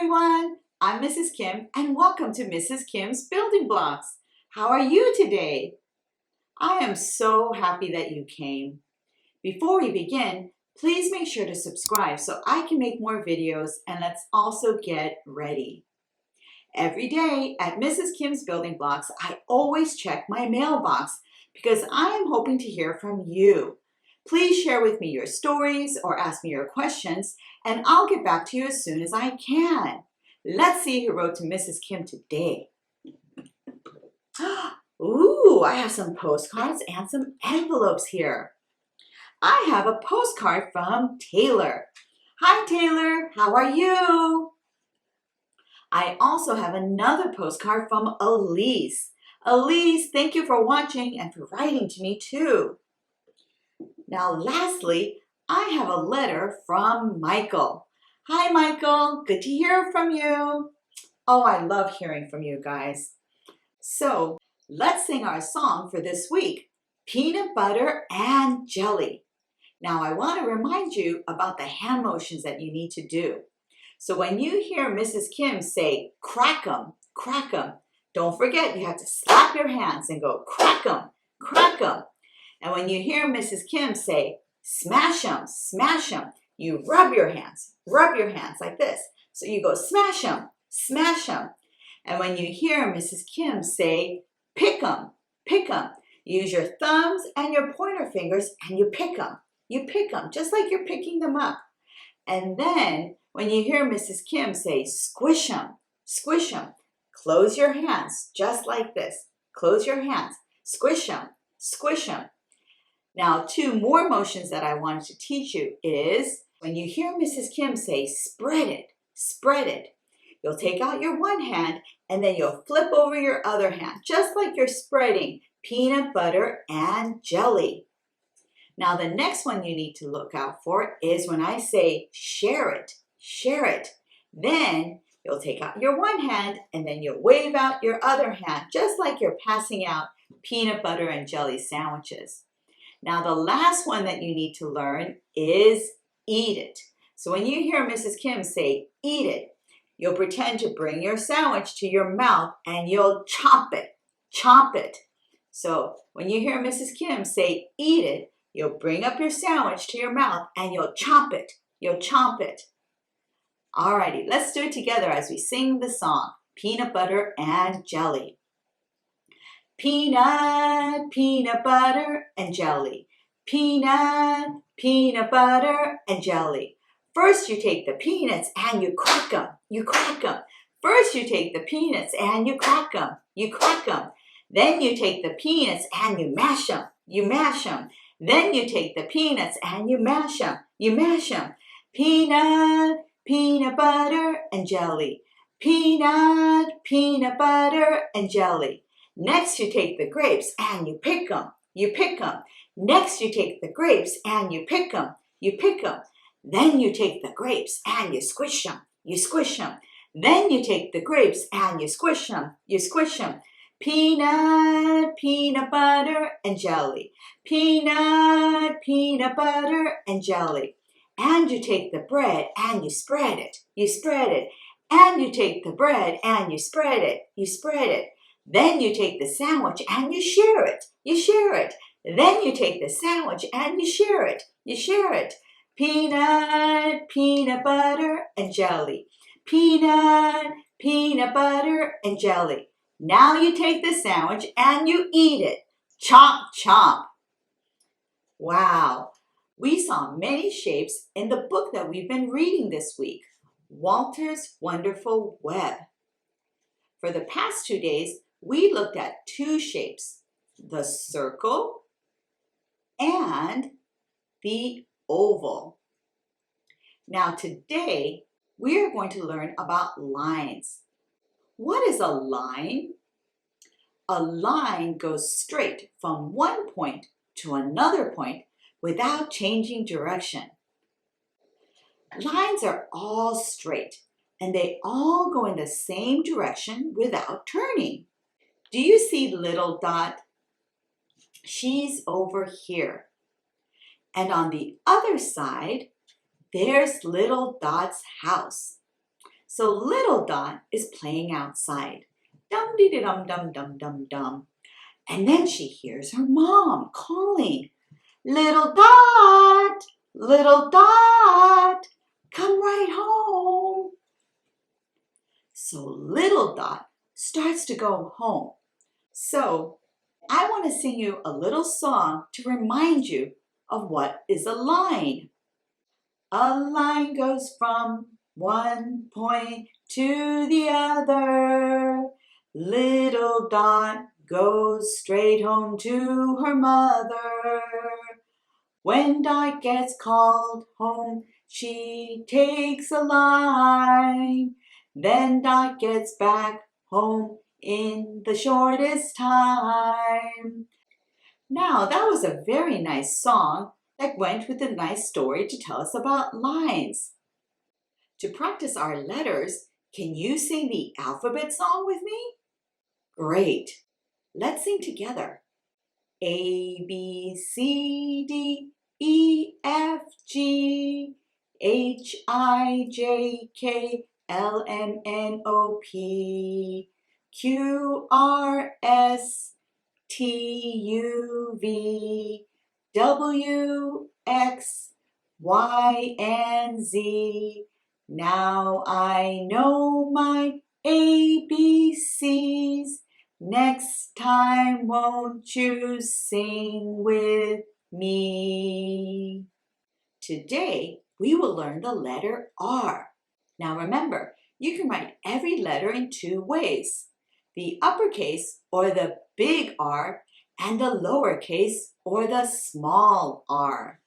everyone, I'm Mrs. Kim and welcome to Mrs. Kim's Building Blocks. How are you today? I am so happy that you came. Before we begin, please make sure to subscribe so I can make more videos, and let's also get ready. Every day at Mrs. Kim's Building Blocks, I always check my mailbox because I am hoping to hear from you. Please share with me your stories or ask me your questions, and I'll get back to you as soon as I can. Let's see who wrote to Mrs. Kim today. Ooh, I have some postcards and some envelopes here. I have a postcard from Taylor. Hi, Taylor. How are you? I also have another postcard from Elise. Elise, thank you for watching and for writing to me too. Now, lastly, I have a letter from Michael. Hi, Michael. Good to hear from you. Oh, I love hearing from you guys. So, let's sing our song for this week, Peanut Butter and Jelly. Now, I want to remind you about the hand motions that you need to do. So when you hear Mrs. Kim say, crack 'em, don't forget you have to slap your hands and go crack 'em, crack 'em. And when you hear Mrs. Kim say, smash 'em, you rub your hands like this. So you go smash 'em, smash 'em. And when you hear Mrs. Kim say, pick 'em, you use your thumbs and your pointer fingers and you pick 'em, just like you're picking them up. And then when you hear Mrs. Kim say, squish 'em, close your hands just like this. Close your hands, squish 'em. Now, two more motions that I wanted to teach you is when you hear Mrs. Kim say, spread it. You'll take out your one hand and then you'll flip over your other hand, just like you're spreading peanut butter and jelly. Now, the next one you need to look out for is when I say, share it. Then you'll take out your one hand and then you'll wave out your other hand, just like you're passing out peanut butter and jelly sandwiches. Now, the last one that you need to learn is eat it. So when you hear Mrs. Kim say, eat it, you'll pretend to bring your sandwich to your mouth and you'll chomp it. So when you hear Mrs. Kim say, eat it, you'll bring up your sandwich to your mouth and you'll chomp it. Alrighty, let's do it together as we sing the song, Peanut Butter and Jelly. Peanut butter and jelly. Peanut butter and jelly. First you take the peanuts and you crack 'em. First you take the peanuts and you crack 'em. Then you take the peanuts and you mash 'em. Then you take the peanuts and you mash 'em. Peanut butter and jelly. Peanut butter and jelly. Next, you take the grapes and you pick 'em. Next, you take the grapes and you pick 'em. Then you take the grapes and you squish 'em. Then you take the grapes and you squish 'em. Peanut butter and jelly. Peanut butter and jelly. And you take the bread and you spread it. And you take the bread and you spread it. Then you take the sandwich and you share it. Then you take the sandwich and you share it. Peanut butter and jelly. Peanut butter and jelly. Now you take the sandwich and you eat it. Chomp. Wow, we saw many shapes in the book that we've been reading this week, Walter's Wonderful Web. For the past 2 days, we looked at two shapes, the circle and the oval. Now today, we are going to learn about lines. What is a line? A line goes straight from one point to another point without changing direction. Lines are all straight and they all go in the same direction without turning. Do you see little Dot? She's over here. And on the other side, there's little Dot's house. So little Dot is playing outside. Dum-dee-dum-dum-dum-dum-dum. And then she hears her mom calling, "Little Dot, little Dot, come right home." So little Dot starts to go home. So I want to sing you a little song to remind you of what is a line. A line goes from one point to the other. Little Dot goes straight home to her mother. When Dot gets called home, she takes a line. Then Dot gets back home in the shortest time. Now, that was a very nice song that went with a nice story to tell us about lines. To practice our letters, can you sing the alphabet song with me? Great. Let's sing together. A, B, C, D, E, F, G, H, I, J, K, L, M, N, O, P, Q, R, S, T, U, V, W, X, Y, and Z. Now I know my ABCs. Next time, won't you sing with me? Today, we will learn the letter R. Now remember, you can write every letter in two ways: the uppercase or the big R, and the lowercase or the small r.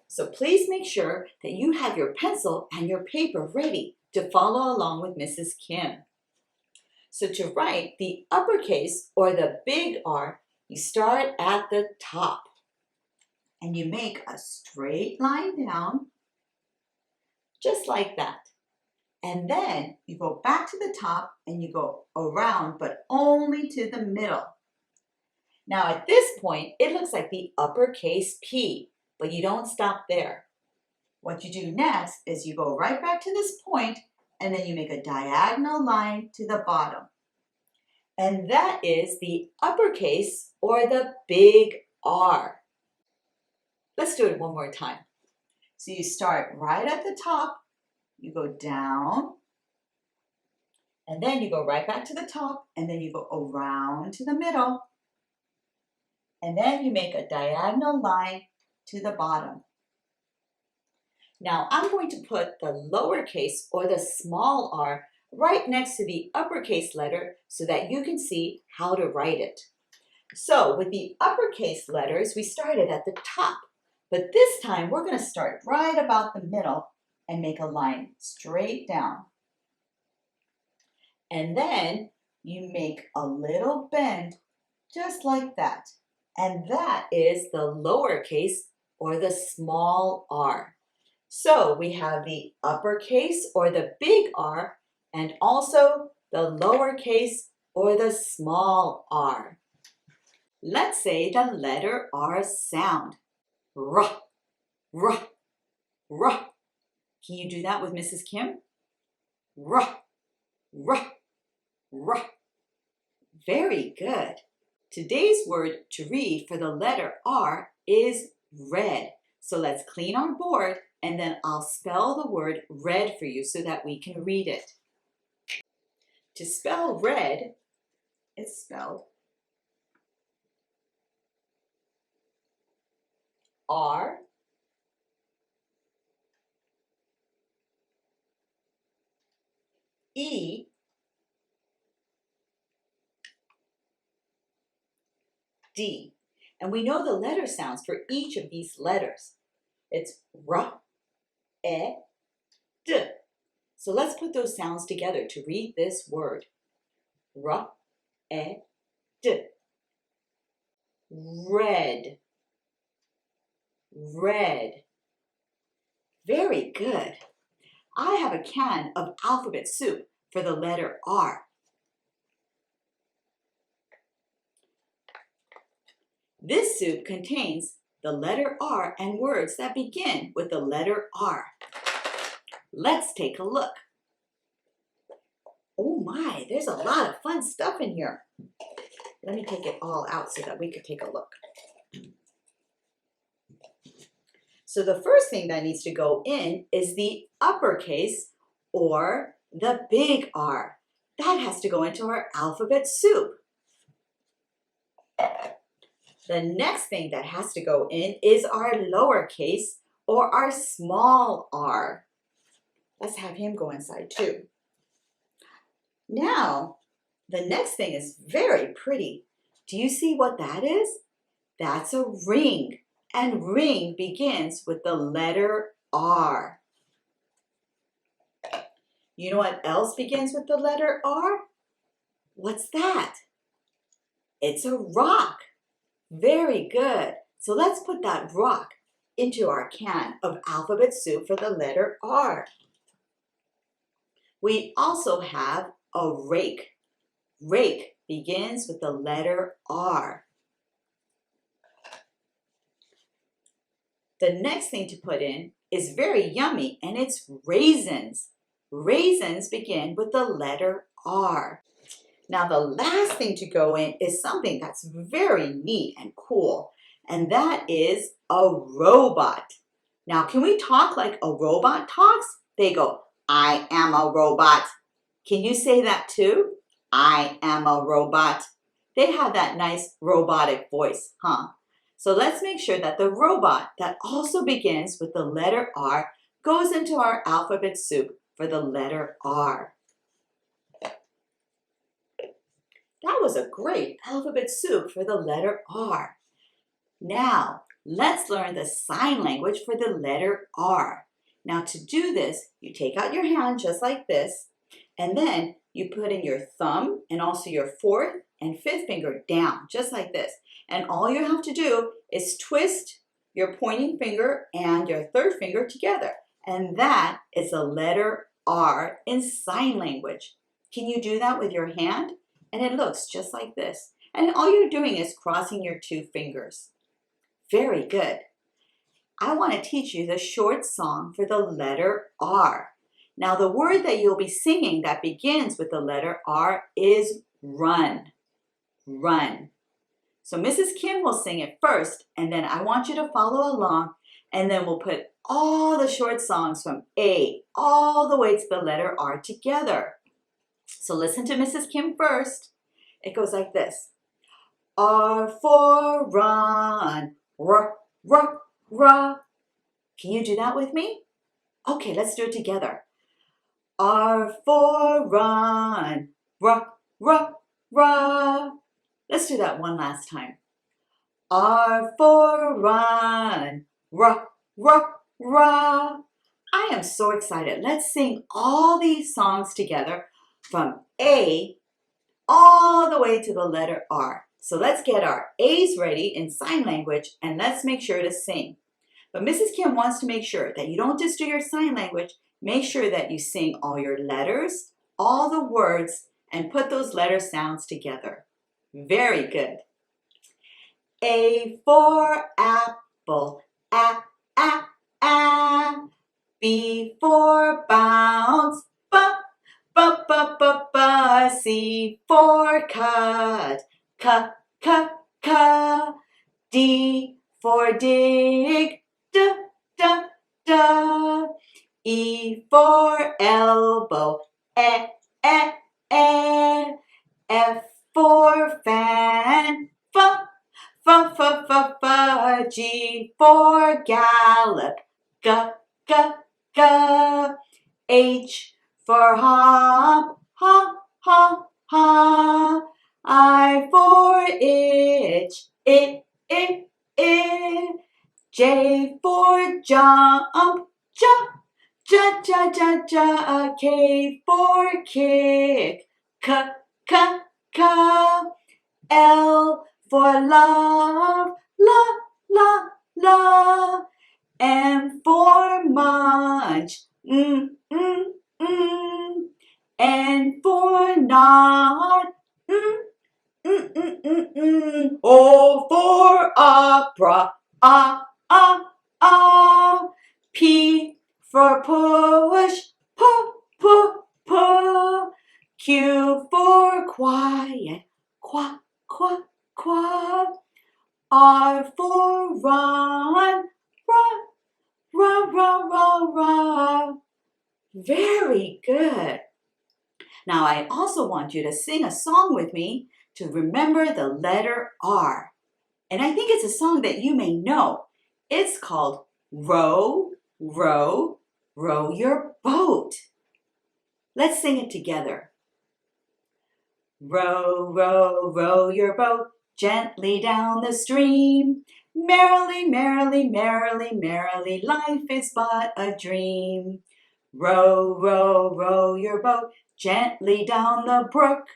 So please make sure that you have your pencil and your paper ready to follow along with Mrs. Kim. So to write the uppercase or the big R, you start at the top and you make a straight line down, just like that. And then you go back to the top and you go around, but only to the middle. Now at this point, it looks like the uppercase P, but you don't stop there. What you do next is you go right back to this point and then you make a diagonal line to the bottom. And that is the uppercase or the big R. Let's do it one more time. So you start right at the top, you go down, and then you go right back to the top, and then you go around to the middle, and then you make a diagonal line to the bottom. Now I'm going to put the lowercase or the small r right next to the uppercase letter so that you can see how to write it. So with the uppercase letters, we started at the top, but this time we're going to start right about the middle and make a line straight down. And then you make a little bend just like that. And that is the lowercase or the small r. So we have the uppercase or the big R and also the lowercase or the small r. Let's say the letter R sound. R, R, R. Can you do that with Mrs. Kim? R, R, R. Very good. Today's word to read for the letter R is red. So let's clean our board and then I'll spell the word red for you so that we can read it. To spell red, it's spelled R, E, D. And we know the letter sounds for each of these letters. It's R, E, D. So let's put those sounds together to read this word. R, E, D. Red. Red. Very good. I have a can of alphabet soup for the letter R. This soup contains the letter R and words that begin with the letter R. Let's take a look. Oh my, there's a lot of fun stuff in here. Let me take it all out so that we could take a look. So the first thing that needs to go in is the uppercase or the big R. That has to go into our alphabet soup. The next thing that has to go in is our lowercase or our small r. Let's have him go inside too. Now, the next thing is very pretty. Do you see what that is? That's a ring, and ring begins with the letter R. You know what else begins with the letter R? What's that? It's a rock. Very good. So let's put that rock into our can of alphabet soup for the letter R. We also have a rake. Rake begins with the letter R. The next thing to put in is very yummy, and it's raisins. Raisins begin with the letter R. Now the last thing to go in is something that's very neat and cool, and that is a robot. Now can we talk like a robot talks? They go, I am a robot. Can you say that too? I am a robot. They have that nice robotic voice, huh? So let's make sure that the robot that also begins with the letter R goes into our alphabet soup for the letter R. That was a great alphabet soup for the letter R. Now, let's learn the sign language for the letter R. Now, to do this, you take out your hand just like this, and then you put in your thumb and also your fourth and fifth finger down, just like this. And all you have to do is twist your pointing finger and your third finger together. And that is the letter R in sign language. Can you do that with your hand? And it looks just like this. And all you're doing is crossing your two fingers. Very good. I want to teach you the short song for the letter R. Now the word that you'll be singing that begins with the letter R is run. Run. So Mrs. Kim will sing it first, and then I want you to follow along, and then we'll put all the short songs from A all the way to the letter R together. So listen to Mrs. Kim first. It goes like this. R for run, r, r, r. Can you do that with me? Okay, let's do it together. R for run, r, r, r. Let's do that one last time. R for run, r, r, r. I am so excited. Let's sing all these songs together from A all the way to the letter R. So let's get our A's ready in sign language and let's make sure to sing. But Mrs. Kim wants to make sure that you don't just do your sign language. Make sure that you sing all your letters, all the words, and put those letter sounds together. Very good. A for apple, a, a, a. B for bounce, b, b, b, b, b. C for cut, c, c, c. D for dig, d, d, d. E for elbow, e, e, e. F for fan, f, f, f, f, f. G for gallop, g, g, g. H for hop, hop, hop, hop. I for itch, it, it, it. J for jump, jump, ja, ja, ja, ja. K for kick, k, k, k. L for love, love, love, love. M for munch, mm. N for nod, O for opera, ah. P for push, push. Q for quiet, quack, quack, quack. R for run, run. Very good. Now I also want you to sing a song with me to remember the letter R. And I think it's a song that you may know. It's called Row, Row, Row Your Boat. Let's sing it together. Row, row, row your boat gently down the stream. Merrily, merrily, merrily, merrily, life is but a dream. Row, row, row your boat gently down the brook.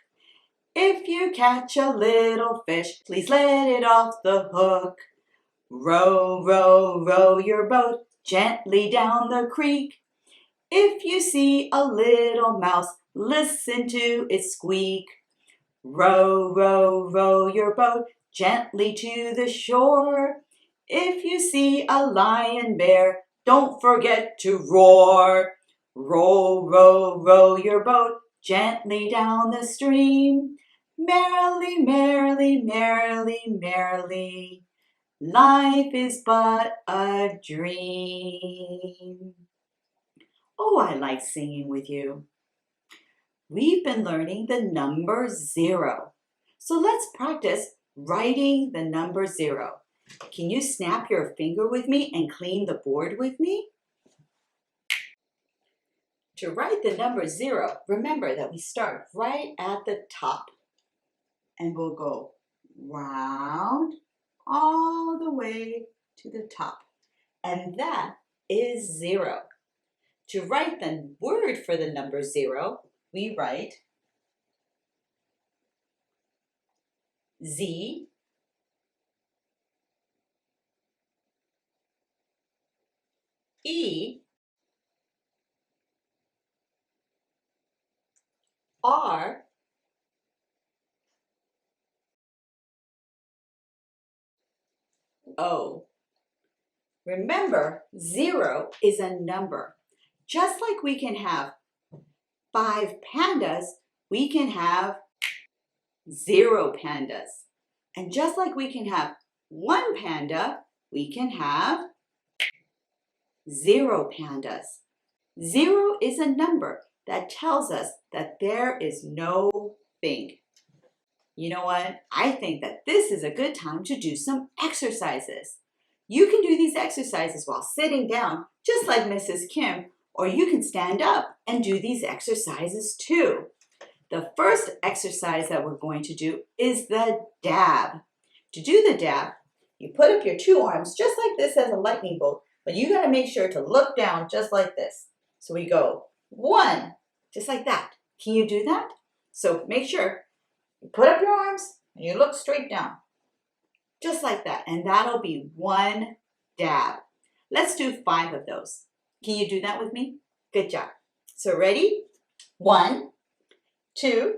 If you catch a little fish, please let it off the hook. Row, row, row your boat gently down the creek. If you see a little mouse, listen to it squeak. Row, row, row your boat gently to the shore. If you see a lion bear, don't forget to roar. Row, row, row your boat gently down the stream. Merrily, merrily, merrily, merrily, life is but a dream. Oh, I like singing with you. We've been learning the number 0. So let's practice writing the number 0. Can you snap your finger with me and clean the board with me? To write the number 0, remember that we start right at the top. And we'll go round all the way to the top. And that is 0. To write the word for the number 0, we write Z, E, R, O. Remember, 0 is a number. Just like we can have 5 pandas, we can have 0 pandas. And just like we can have 1 panda, we can have 0 pandas. 0 is a number that tells us that there is no thing. You know what? I think that this is a good time to do some exercises. You can do these exercises while sitting down, just like Mrs. Kim, or you can stand up and do these exercises too. The first exercise that we're going to do is the dab. To do the dab, you put up your 2 arms just like this as a lightning bolt, but you got to make sure to look down just like this. So we go 1, just like that. Can you do that? So make sure you put up your arms and you look straight down, just like that. And that'll be 1 dab. Let's do 5 of those. Can you do that with me? Good job. So ready? 1, 2,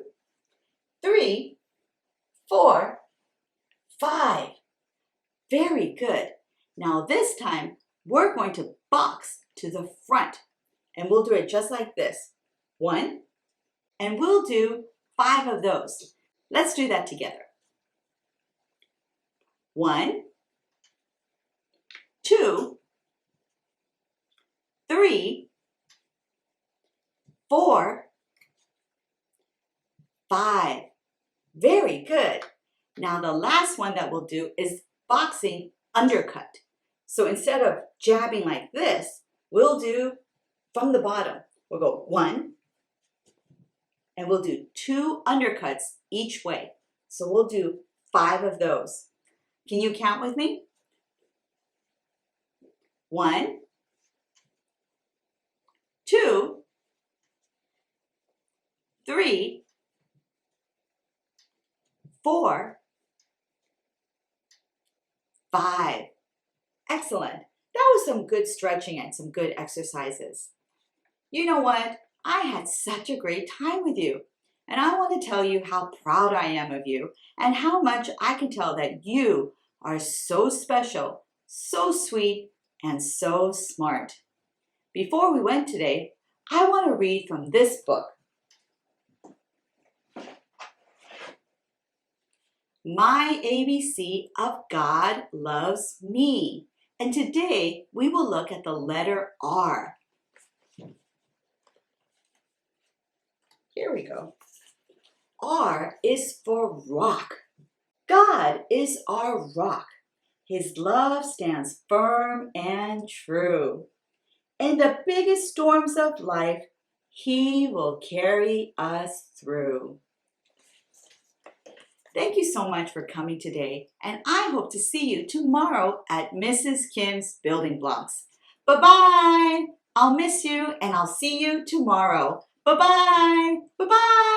3, 4, 5. Very good. Now this time, we're going to box to the front. And we'll do it just like this. 1, and we'll do 5 of those. Let's do that together. 1, 2, 3, 4, 5. Very good. Now the last one that we'll do is boxing undercut. So instead of jabbing like this, we'll do from the bottom. We'll go 1, and we'll do 2 undercuts each way. So we'll do 5 of those. Can you count with me? 1, 2, 3, 4, 5. Excellent. That was some good stretching and some good exercises. You know what? I had such a great time with you. And I want to tell you how proud I am of you and how much I can tell that you are so special, so sweet, and so smart. Before we went today, I want to read from this book. My ABC of God Loves Me. And today we will look at the letter R. Here we go. R is for rock. God is our rock. His love stands firm and true. In the biggest storms of life, He will carry us through. Thank you so much for coming today, and I hope to see you tomorrow at Mrs. Kim's Building Blocks. Bye-bye. I'll miss you, and I'll see you tomorrow. Bye-bye. Bye-bye.